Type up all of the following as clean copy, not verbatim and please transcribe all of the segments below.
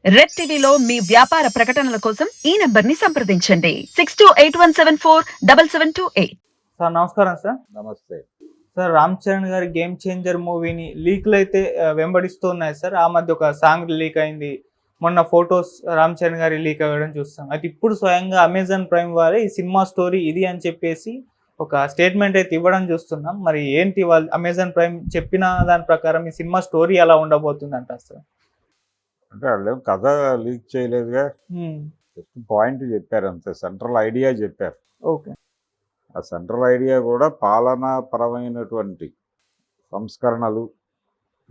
Red టీవీలో మీ వ్యాపార ప్రకటనల కోసం ఈ నంబర్ ని సంప్రదించండి 6281747728. సార్ నమస్కారం సార్. నమస్తే. సార్ రామ్ చరణ్ గారి గేమ్ చేంజర్ మూవీని లీక్లు అయితే వెంబడిస్తూ ఉన్నాయి సార్. ఆ మధ్య ఒక సాంగ్ లీక్ అయింది, మొన్న ఫొటోస్ రామ్ చరణ్ గారి లీక్ అవ్వడం చూస్తాం. అయితే ఇప్పుడు స్వయంగా అమెజాన్ ప్రైమ్ వారే ఈ సినిమా స్టోరీ ఇది అని చెప్పేసి ఒక స్టేట్మెంట్ అయితే ఇవ్వడం చూస్తున్నాం. మరి ఏంటి వాళ్ళు అమెజాన్ ప్రైమ్ చెప్పిన దాని ప్రకారం ఈ సినిమా స్టోరీ ఎలా ఉండబోతుంది అంటారు సార్? అంటే వాళ్ళు కథ లీక్ చేయలేదుగా, జస్ట్ పాయింట్ చెప్పారు అంతే, సెంట్రల్ ఐడియా చెప్పారు. ఓకే. ఆ సెంట్రల్ ఐడియా కూడా పాలనాపరమైనటువంటి సంస్కరణలు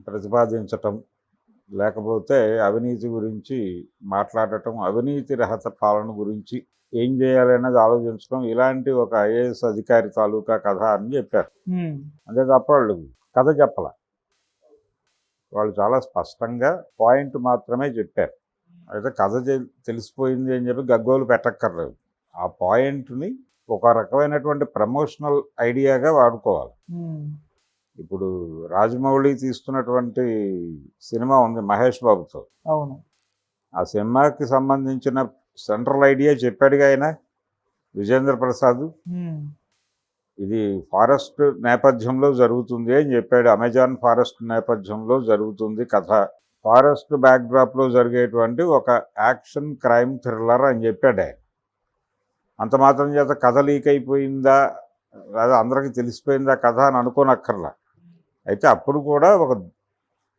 ప్రతిపాదించటం, లేకపోతే అవినీతి గురించి మాట్లాడటం, అవినీతి రహిత పాలన గురించి ఏం చేయాలనేది ఆలోచించడం, ఇలాంటి ఒక ఐఏఎస్ అధికారి తాలూకా కథ అని చెప్పారు. అంతే తప్ప వాళ్ళు కథ చెప్పాల. వాళ్ళు చాలా స్పష్టంగా పాయింట్ మాత్రమే చెప్పారు. అయితే కథ తెలిసిపోయింది అని చెప్పి గగ్గోలు పెట్టక్కర్లేదు. ఆ పాయింట్ని ఒక రకమైనటువంటి ప్రమోషనల్ ఐడియాగా వాడుకోవాలి. ఇప్పుడు రాజమౌళి తీస్తున్నటువంటి సినిమా ఉంది మహేష్ బాబుతో. అవును. ఆ సినిమాకి సంబంధించిన సెంట్రల్ ఐడియా చెప్పాడుగా ఆయన, విజేంద్ర ప్రసాద్. ఇది ఫారెస్ట్ నేపథ్యంలో జరుగుతుంది అని చెప్పాడు. అమెజాన్ ఫారెస్ట్ నేపథ్యంలో జరుగుతుంది కథ. ఫారెస్ట్ బ్యాక్డ్రాప్లో జరిగేటువంటి ఒక యాక్షన్ క్రైమ్ థ్రిల్లర్ అని చెప్పాడు ఆయన. అంత మాత్రం చేత కథ లీక్ అయిపోయిందా, లేదా అందరికీ తెలిసిపోయిందా కథ అని అనుకోనక్కర్లా. అయితే అప్పుడు కూడా ఒక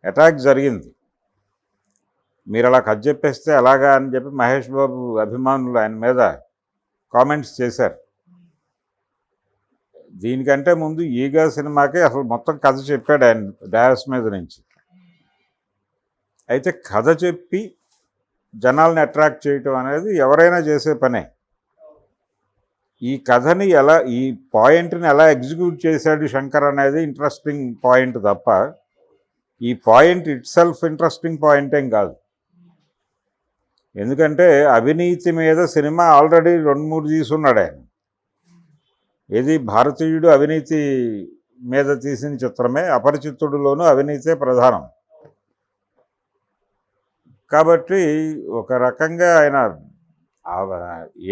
అటాక్ జరిగింది. మీరు అలా కథ చెప్పేస్తే ఎలాగా అని చెప్పి మహేష్ బాబు అభిమానులు ఆయన మీద కామెంట్స్ చేశారు. దీనికంటే ముందు ఈగా సినిమాకే అసలు మొత్తం కథ చెప్పాడు ఆయన డాయస్ మీద నుంచి. అయితే కథ చెప్పి జనాల్ని అట్రాక్ట్ చేయటం అనేది ఎవరైనా చేసే పనే. ఈ కథని ఎలా, ఈ పాయింట్ని ఎలా ఎగ్జిక్యూట్ చేశాడు శంకర్ అనేది ఇంట్రెస్టింగ్ పాయింట్ తప్ప ఈ point it self interesting point ఏం కాదు. ఎందుకంటే అవినీతి మీద సినిమా ఆల్రెడీ 2-3 తీసున్నాడు ఆయన. ఏది భారతీయుడు అవినీతి మీద తీసిన చిత్రమే, అపరిచితుడులోనూ అవినీతే ప్రధానం. కాబట్టి ఒక రకంగా ఆయన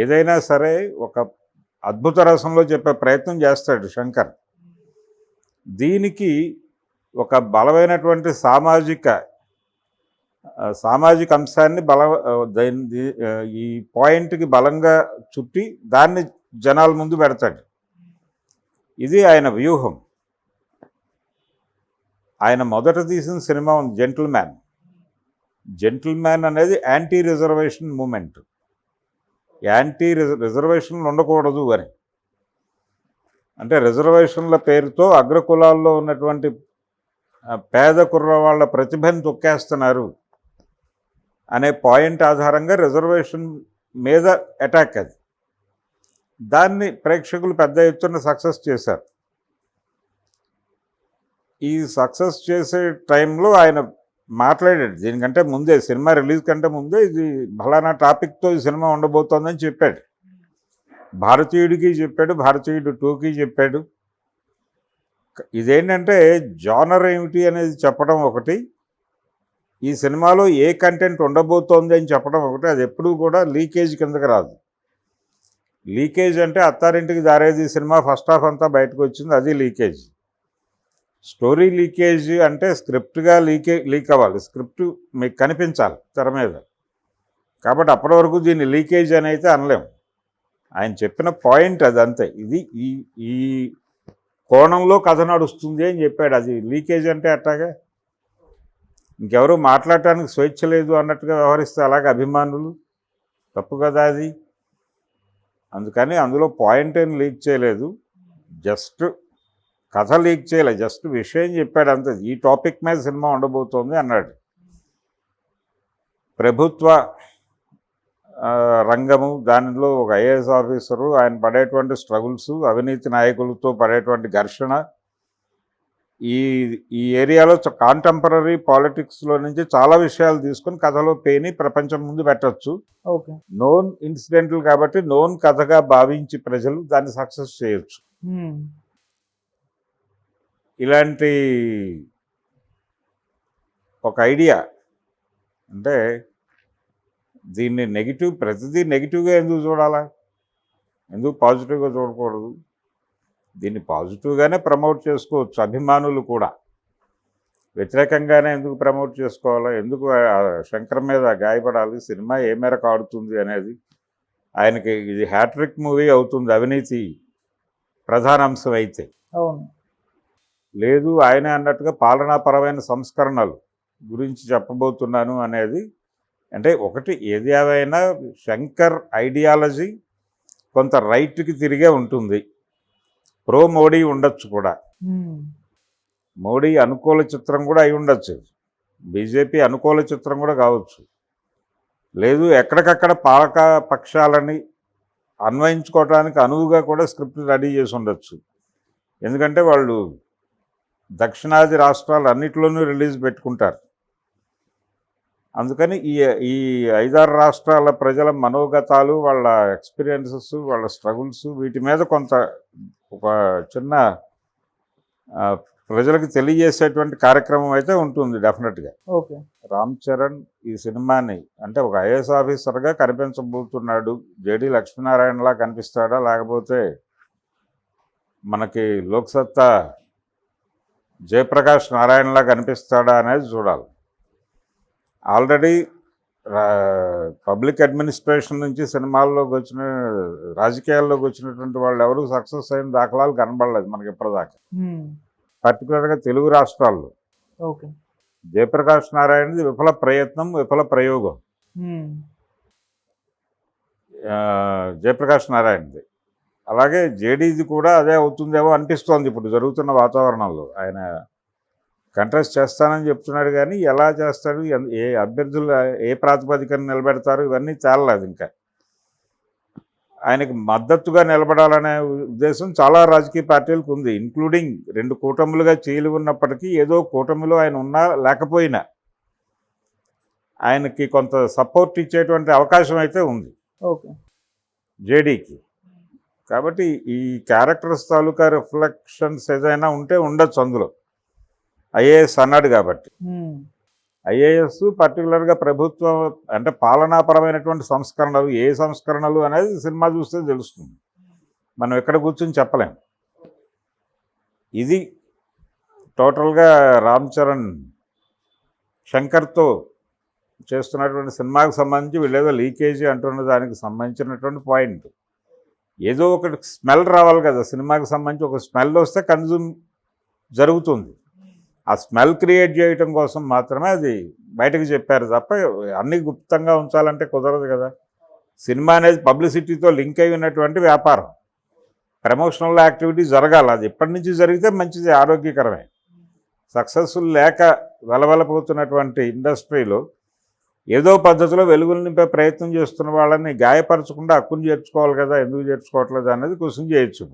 ఏదైనా సరే ఒక అద్భుత రసంలో చెప్పే ప్రయత్నం చేస్తాడు శంకర్. దీనికి ఒక బలమైనటువంటి సామాజిక అంశాన్ని ఈ పాయింట్కి బలంగా చుట్టి దాన్ని జనాల ముందు పెడతాడు. ఇది ఆయన వ్యూహం. ఆయన మొదట తీసిన సినిమా ఉంది జెంటిల్మ్యాన్ అనేది యాంటీ రిజర్వేషన్ మూమెంట్. యాంటీ రిజర్వేషన్లు ఉండకూడదు అని, అంటే రిజర్వేషన్ల పేరుతో అగ్రకులాల్లో ఉన్నటువంటి పేద కుర్రవాళ్ళ ప్రతిభను తొక్కేస్తున్నారు అనే పాయింట్ ఆధారంగా రిజర్వేషన్ మీద అటాక్. అది దాన్ని ప్రేక్షకులు పెద్ద ఎత్తున సక్సెస్ చేశారు. ఈ సక్సెస్ చేసే టైంలో ఆయన మాట్లాడాడు, దీనికంటే ముందే, సినిమా రిలీజ్ కంటే ముందే, ఇది ఫలానా టాపిక్తో ఈ సినిమా ఉండబోతోందని చెప్పాడు. భారతీయుడికి చెప్పాడు, భారతీయుడు 2కి చెప్పాడు. ఇదేంటంటే జానర్ ఏమిటి అనేది చెప్పడం ఒకటి, ఈ సినిమాలో ఏ కంటెంట్ ఉండబోతోంది అని చెప్పడం ఒకటి. అది ఎప్పుడూ కూడా లీకేజ్ కిందకి రాదు. లీకేజ్ అంటే Attarintiki Daredi cinema first half అంతా బయటకు వచ్చింది, అది లీకేజ్. స్టోరీ లీకేజ్ అంటే స్క్రిప్ట్గా లీక్ అవ్వాలి, స్క్రిప్ట్ మీకు కనిపించాలి తెర మీద. కాబట్టి అప్పటి వరకు దీన్ని లీకేజ్ అని అయితే అనలేం. ఆయన చెప్పిన పాయింట్ అది అంతే. ఇది ఈ కోణంలో కథ నడుస్తుంది అని చెప్పాడు. అది లీకేజ్ అంటే అట్టాగా ఇంకెవరూ మాట్లాడటానికి స్వేచ్ఛ లేదు అన్నట్టుగా వ్యవహరిస్తే అలాగే అభిమానులు, తప్పు కదా అది. అందుకని అందులో పాయింట్ ఏం లీక్ చేయలేదు, జస్ట్ కథ లీక్ చేయలేదు, జస్ట్ విషయం చెప్పాడు అంతే. ఈ టాపిక్ మీద సినిమా ఉండబోతోంది అన్నాడు. ప్రభుత్వ రంగము, దానిలో ఒక ఐఏఎస్ ఆఫీసరు, ఆయన పడేటువంటి స్ట్రగుల్స్, అవినీతి నాయకులతో పడేటువంటి ఘర్షణ, ఈ ఏరియాలో కాంటెంపరీ పాలిటిక్స్లో నుంచి చాలా విషయాలు తీసుకొని కథలో పేని ప్రపంచం ముందు పెట్టచ్చు. ఓకే. నోన్ ఇన్సిడెంట్లు కాబట్టి నోన్ కథగా భావించి ప్రజలు దాన్ని సక్సెస్ చేయొచ్చు. ఇలాంటి ఒక ఐడియా అంటే దీన్ని నెగిటివ్, ప్రతిదీ నెగిటివ్గా ఎందుకు చూడాలా, ఎందుకు పాజిటివ్గా చూడకూడదు? దీన్ని పాజిటివ్గానే ప్రమోట్ చేసుకోవచ్చు అభిమానులు కూడా. వ్యతిరేకంగానే ఎందుకు ప్రమోట్ చేసుకోవాలా? ఎందుకు శంకర్ మీద గాయపడాలి? సినిమా ఏ మేరకు ఆడుతుంది అనేది, ఆయనకి ఇది హ్యాట్రిక్ మూవీ అవుతుంది అవినీతి ప్రధాన అంశం అయితే. అవును. లేదు, ఆయనే అన్నట్టుగా పాలనాపరమైన సంస్కరణలు గురించి చెప్పబోతున్నాను అనేది. అంటే ఒకటి ఏది ఏమైనా శంకర్ ఐడియాలజీ కొంత రైట్కి తిరిగే ఉంటుంది. ప్రో మోడీ ఉండొచ్చు కూడా, మోడీ అనుకూల చిత్రం కూడా అయి ఉండొచ్చు, బీజేపీ అనుకూల చిత్రం కూడా కావచ్చు. లేదు, ఎక్కడికక్కడ పాలక పక్షాలని అన్వయించుకోవడానికి అనువుగా కూడా స్క్రిప్ట్ రెడీ చేసి ఉండొచ్చు. ఎందుకంటే వాళ్ళు దక్షిణాది రాష్ట్రాలు అన్నిట్లోనూ రిలీజ్ పెట్టుకుంటారు. అందుకని ఈ 5-6 రాష్ట్రాల ప్రజల మనోగతాలు, వాళ్ళ ఎక్స్పీరియన్సెస్, వాళ్ళ స్ట్రగుల్స్, వీటి మీద కొంత ఒక చిన్న ప్రజలకు తెలియజేసేటువంటి కార్యక్రమం అయితే ఉంటుంది డెఫినెట్గా. ఓకే. రామ్ చరణ్ ఈ సినిమాని అంటే ఒక ఐఏఎస్ ఆఫీసర్గా కనిపించబోతున్నాడు. జేడి లక్ష్మీనారాయణలా కనిపిస్తాడా, లేకపోతే మనకి లోక్సత్తా జయప్రకాష్ నారాయణలా కనిపిస్తాడా అనేది చూడాలి. ఆల్రెడీ పబ్లిక్ అడ్మినిస్ట్రేషన్ నుంచి సినిమాల్లోకి వచ్చిన, రాజకీయాల్లోకి వచ్చినటువంటి వాళ్ళు ఎవరు సక్సెస్ అయిన దాఖలాలు కనబడలేదు మనకి ఇప్పటిదాకా, పర్టికులర్గా తెలుగు రాష్ట్రాల్లో. ఓకే. జయప్రకాష్ నారాయణది విఫల ప్రయత్నం, విఫల ప్రయోగం జయప్రకాష్ నారాయణది. అలాగే జేడీది కూడా అదే అవుతుందేమో అనిపిస్తోంది ఇప్పుడు జరుగుతున్న వాతావరణంలో. ఆయన కంటెస్ట్ చేస్తానని చెప్తున్నాడు, కానీ ఎలా చేస్తాడు, ఏ అభ్యర్థులు ఏ ప్రాతిపదికన నిలబెడతారు, ఇవన్నీ తేలలేదు ఇంకా. ఆయనకి మద్దతుగా నిలబడాలనే ఉద్దేశం చాలా రాజకీయ పార్టీలకు ఉంది, ఇంక్లూడింగ్ 2 కూటములుగా చీలి ఉన్నప్పటికీ ఏదో కూటమిలో ఆయన ఉన్నా లేకపోయినా ఆయనకి కొంత సపోర్ట్ ఇచ్చేటువంటి అవకాశం అయితే ఉంది ఓకే జేడీకి. కాబట్టి ఈ క్యారెక్టర్స్ తాలూకా రిఫ్లెక్షన్స్ ఏదైనా ఉంటే ఉండొచ్చు అందులో. ఐఏఎస్ అన్నాడు కాబట్టి, ఐఏఎస్ పర్టికులర్గా ప్రభుత్వం అంటే పాలనాపరమైనటువంటి సంస్కరణలు, ఏ సంస్కరణలు అనేది సినిమా చూస్తే తెలుస్తుంది, మనం ఎక్కడ కూర్చొని చెప్పలేం. ఇది టోటల్గా రామ్ చరణ్ శంకర్తో చేస్తున్నటువంటి సినిమాకి సంబంధించి వీళ్ళేదో లీకేజీ అంటున్న దానికి సంబంధించినటువంటి పాయింట్. ఏదో ఒకటి స్మెల్ రావాలి కదా సినిమాకి సంబంధించి, ఒక స్మెల్ వస్తే కన్జ్యూమ్ జరుగుతుంది. ఆ స్మెల్ క్రియేట్ చేయటం కోసం మాత్రమే అది బయటకు చెప్పారు తప్ప అన్నీ గుప్తంగా ఉంచాలంటే కుదరదు కదా. సినిమా అనేది పబ్లిసిటీతో లింక్ అయి ఉన్నటువంటి వ్యాపారం, ప్రమోషనల్ యాక్టివిటీ జరగాలి. అది ఎప్పటి నుంచి జరిగితే మంచిది, ఆరోగ్యకరమే. సక్సెస్ఫుల్ లేక వెలవెలపోతున్నటువంటి ఇండస్ట్రీలో ఏదో పద్ధతిలో వెలుగులు నింపే ప్రయత్నం చేస్తున్న వాళ్ళని గాయపరచకుండా హక్కును చేర్చుకోవాలి కదా, ఎందుకు చేర్చుకోవట్లేదు అనేది క్వశ్చన్ చేయొచ్చు.